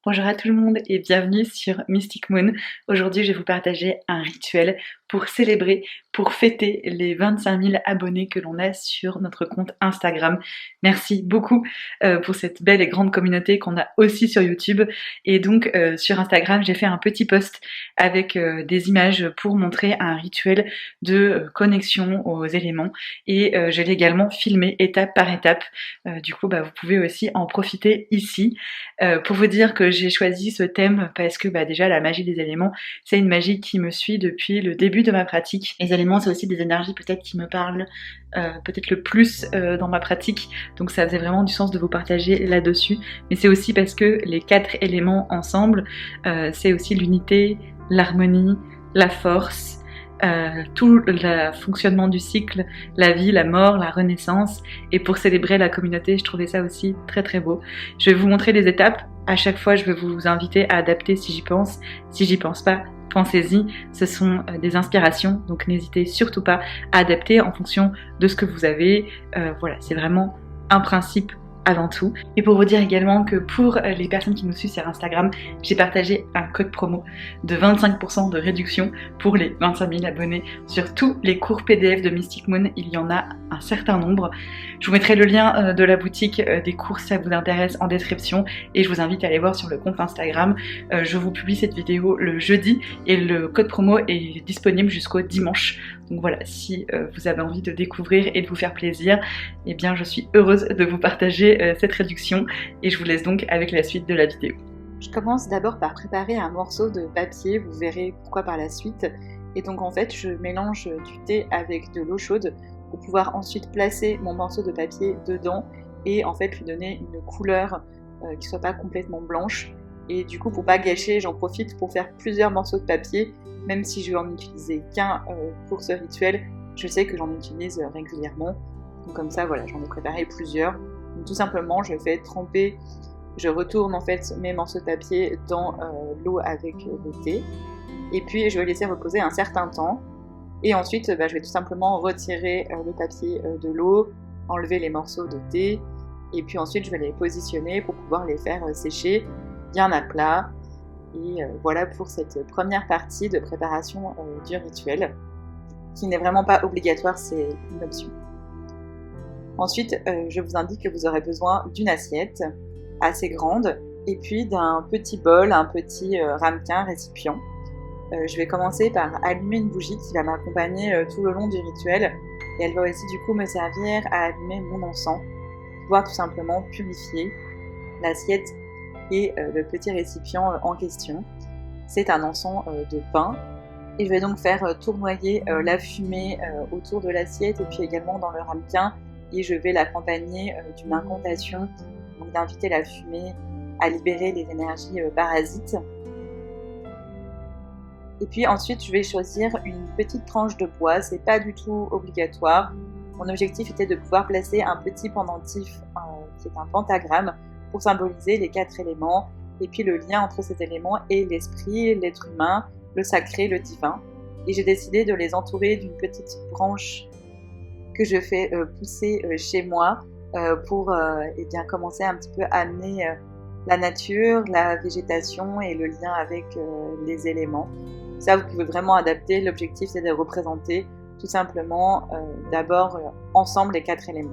Bonjour à tout le monde et bienvenue sur Mystic Moon. Aujourd'hui, je vais vous partager un rituel pour célébrer, pour fêter les 25 000 abonnés que l'on a sur notre compte Instagram. Merci beaucoup pour cette belle et grande communauté qu'on a aussi sur YouTube. Et donc sur Instagram, j'ai fait un petit post avec des images pour montrer un rituel de connexion aux éléments. Et je l'ai également filmé étape par étape. Du coup, vous pouvez aussi en profiter ici. Pour vous dire que j'ai choisi ce thème parce que déjà la magie des éléments, c'est une magie qui me suit depuis le début de ma pratique. Les éléments, c'est aussi des énergies peut-être qui me parlent peut-être le plus dans ma pratique, donc ça faisait vraiment du sens de vous partager là-dessus. Mais c'est aussi parce que les 4 éléments ensemble, c'est aussi l'unité, l'harmonie, la force, tout le fonctionnement du cycle, la vie, la mort, la renaissance. Et pour célébrer la communauté, je trouvais ça aussi très très beau. Je vais vous montrer les étapes. À chaque fois, je vais vous inviter à adapter si j'y pense. Si j'y pense pas, pensez-y. Ce sont des inspirations, donc n'hésitez surtout pas à adapter en fonction de ce que vous avez. Voilà, c'est vraiment un principe avant tout. Et pour vous dire également que pour les personnes qui nous suivent sur Instagram, j'ai partagé un code promo de 25% de réduction pour les 25 000 abonnés sur tous les cours PDF de Mystic Moon. Il y en a un certain nombre. Je vous mettrai le lien de la boutique des cours si ça vous intéresse en description et je vous invite à aller voir sur le compte Instagram. Je vous publie cette vidéo le jeudi et le code promo est disponible jusqu'au dimanche. Donc voilà, si vous avez envie de découvrir et de vous faire plaisir, eh bien je suis heureuse de vous partager cette réduction et je vous laisse donc avec la suite de la vidéo. Je commence d'abord par préparer un morceau de papier, vous verrez pourquoi par la suite. Et donc en fait, je mélange du thé avec de l'eau chaude pour pouvoir ensuite placer mon morceau de papier dedans et en fait lui donner une couleur qui soit pas complètement blanche. Et du coup, pour pas gâcher, j'en profite pour faire plusieurs morceaux de papier, même si je vais en utiliser qu'un pour ce rituel, je sais que j'en utilise régulièrement. Donc comme ça, voilà, j'en ai préparé plusieurs. Donc tout simplement, je fais tremper, je retourne en fait mes morceaux de papier dans l'eau avec le thé. Et puis je vais laisser reposer un certain temps. Et ensuite, je vais tout simplement retirer le papier de l'eau, enlever les morceaux de thé. Et puis ensuite, je vais les positionner pour pouvoir les faire sécher bien à plat. Et voilà pour cette première partie de préparation du rituel, qui n'est vraiment pas obligatoire, c'est une option. Ensuite, je vous indique que vous aurez besoin d'une assiette assez grande et puis d'un petit bol, un petit ramequin, récipient. Je vais commencer par allumer une bougie qui va m'accompagner tout le long du rituel et elle va aussi du coup me servir à allumer mon encens pour pouvoir tout simplement purifier l'assiette et le petit récipient en question. C'est un encens de pin et je vais donc faire tournoyer la fumée autour de l'assiette et puis également dans le ramequin et je vais l'accompagner d'une incantation, donc d'inviter la fumée à libérer les énergies parasites. Et puis ensuite je vais choisir une petite tranche de bois, c'est pas du tout obligatoire. Mon objectif était de pouvoir placer un petit pendentif qui est un pentagramme pour symboliser les 4 éléments et puis le lien entre ces éléments et l'esprit, l'être humain, le sacré, le divin. Et j'ai décidé de les entourer d'une petite branche que je fais pousser chez moi pour commencer un petit peu à amener la nature, la végétation et le lien avec les éléments. Ça, vous pouvez vraiment adapter. L'objectif, c'est de représenter tout simplement d'abord ensemble les 4 éléments.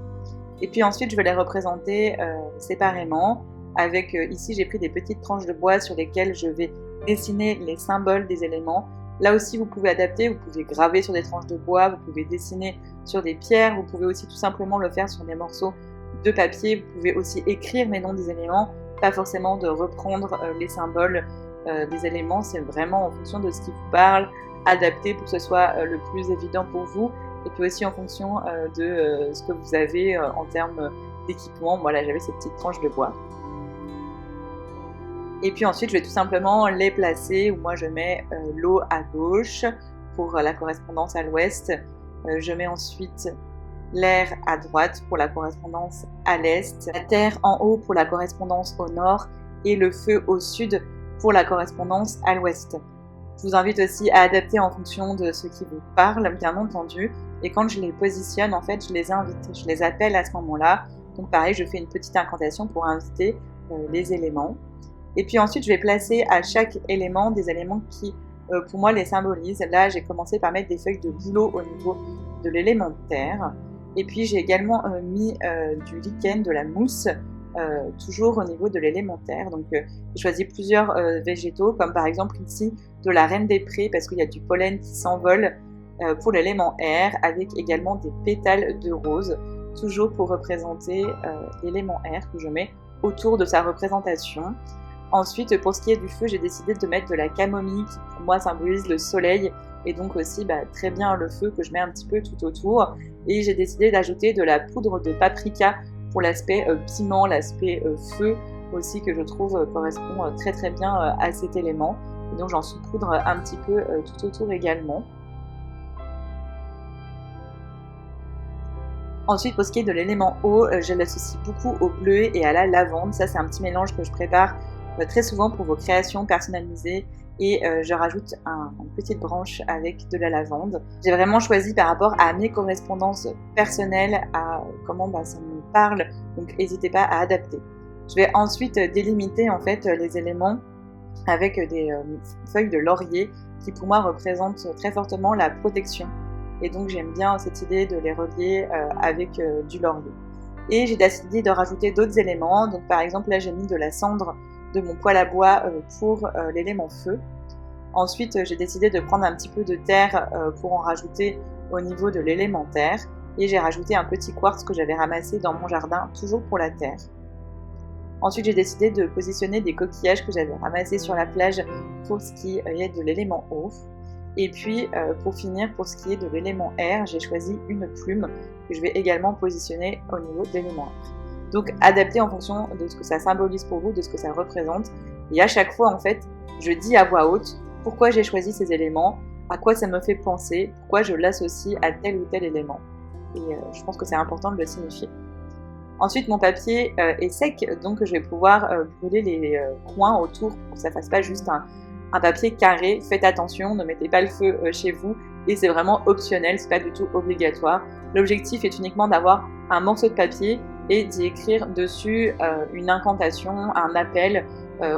Et puis ensuite, je vais les représenter séparément. Avec ici, j'ai pris des petites tranches de bois sur lesquelles je vais dessiner les symboles des éléments. Là aussi, vous pouvez adapter. Vous pouvez graver sur des tranches de bois, vous pouvez dessiner sur des pierres. Vous pouvez aussi tout simplement le faire sur des morceaux de papier. Vous pouvez aussi écrire les noms des éléments, pas forcément de reprendre les symboles des éléments. C'est vraiment en fonction de ce qui vous parle, adapté pour que ce soit le plus évident pour vous. Et puis aussi en fonction de ce que vous avez en termes d'équipement. Voilà, j'avais ces petites tranches de bois. Et puis ensuite, je vais tout simplement les placer où moi je mets l'eau à gauche pour la correspondance à l'ouest. Je mets ensuite l'air à droite pour la correspondance à l'est, la terre en haut pour la correspondance au nord et le feu au sud pour la correspondance à l'ouest. Je vous invite aussi à adapter en fonction de ce qui vous parle, bien entendu. Et quand je les positionne, en fait, je les invite, je les appelle à ce moment-là. Donc pareil, je fais une petite incantation pour inviter les éléments. Et puis ensuite, je vais placer à chaque élément des éléments qui, pour moi, les symbolisent. Là, j'ai commencé par mettre des feuilles de bouleau au niveau de l'élément terre. Et puis, j'ai également mis du lichen, de la mousse, toujours au niveau de l'élément terre. Donc, j'ai choisi plusieurs végétaux, comme par exemple ici, de la reine des prés, parce qu'il y a du pollen qui s'envole pour l'élément air, avec également des pétales de rose, toujours pour représenter l'élément air que je mets autour de sa représentation. Ensuite, pour ce qui est du feu, j'ai décidé de mettre de la camomille qui pour moi symbolise le soleil et donc aussi très bien le feu que je mets un petit peu tout autour. Et j'ai décidé d'ajouter de la poudre de paprika pour l'aspect piment, l'aspect feu aussi que je trouve correspond très très bien à cet élément. Et donc j'en saupoudre un petit peu tout autour également. Ensuite, pour ce qui est de l'élément eau, je l'associe beaucoup au bleu et à la lavande. Ça, c'est un petit mélange que je prépare très souvent pour vos créations personnalisées. Et je rajoute une petite branche avec de la lavande. J'ai vraiment choisi par rapport à mes correspondances personnelles, à comment ça me parle. Donc, n'hésitez pas à adapter. Je vais ensuite délimiter en fait les éléments avec des feuilles de laurier qui pour moi représentent très fortement la protection. Et donc j'aime bien cette idée de les relier avec du laurier. Et j'ai décidé de rajouter d'autres éléments. Donc par exemple là j'ai mis de la cendre de mon poêle à bois pour l'élément feu. Ensuite j'ai décidé de prendre un petit peu de terre pour en rajouter au niveau de l'élément terre. Et j'ai rajouté un petit quartz que j'avais ramassé dans mon jardin, toujours pour la terre. Ensuite j'ai décidé de positionner des coquillages que j'avais ramassés sur la plage pour ce qui est de l'élément eau. Et puis, pour finir, pour ce qui est de l'élément air, j'ai choisi une plume que je vais également positionner au niveau de l'élément air. Donc, adaptez en fonction de ce que ça symbolise pour vous, de ce que ça représente. Et à chaque fois, en fait, je dis à voix haute pourquoi j'ai choisi ces éléments, à quoi ça me fait penser, pourquoi je l'associe à tel ou tel élément. Et je pense que c'est important de le signifier. Ensuite, mon papier est sec, donc je vais pouvoir brûler les coins autour pour que ça ne fasse pas juste un papier carré. Faites attention, ne mettez pas le feu chez vous et c'est vraiment optionnel, c'est pas du tout obligatoire. L'objectif est uniquement d'avoir un morceau de papier et d'y écrire dessus une incantation, un appel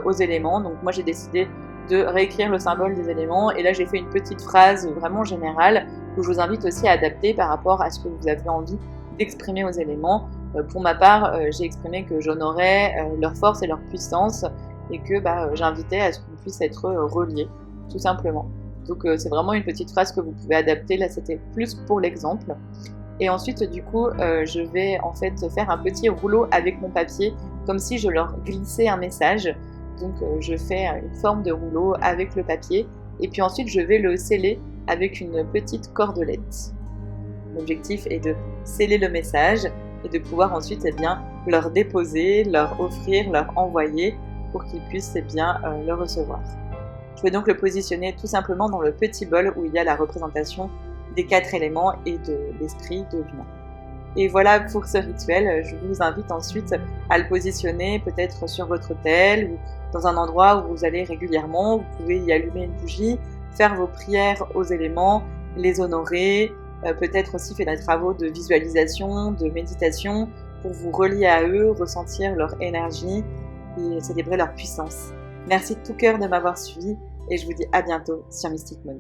aux éléments. Donc moi j'ai décidé de réécrire le symbole des éléments et là j'ai fait une petite phrase vraiment générale que je vous invite aussi à adapter par rapport à ce que vous avez envie d'exprimer aux éléments. Pour ma part, j'ai exprimé que j'honorais leur force et leur puissance et que j'invitais à ce qu'on puisse être reliés, tout simplement. Donc c'est vraiment une petite phrase que vous pouvez adapter, là c'était plus pour l'exemple. Et ensuite du coup je vais en fait faire un petit rouleau avec mon papier, comme si je leur glissais un message. Donc je fais une forme de rouleau avec le papier, et puis ensuite je vais le sceller avec une petite cordelette. L'objectif est de sceller le message et de pouvoir ensuite leur déposer, leur offrir, leur envoyer, pour qu'ils puissent le recevoir. Je vais donc le positionner tout simplement dans le petit bol où il y a la représentation des 4 éléments et de l'esprit de l'humain. Et voilà pour ce rituel. Je vous invite ensuite à le positionner peut-être sur votre autel ou dans un endroit où vous allez régulièrement. Vous pouvez y allumer une bougie, faire vos prières aux éléments, les honorer, peut-être aussi faire des travaux de visualisation, de méditation pour vous relier à eux, ressentir leur énergie et célébrer leur puissance. Merci de tout cœur de m'avoir suivi et je vous dis à bientôt sur Mystic Moon.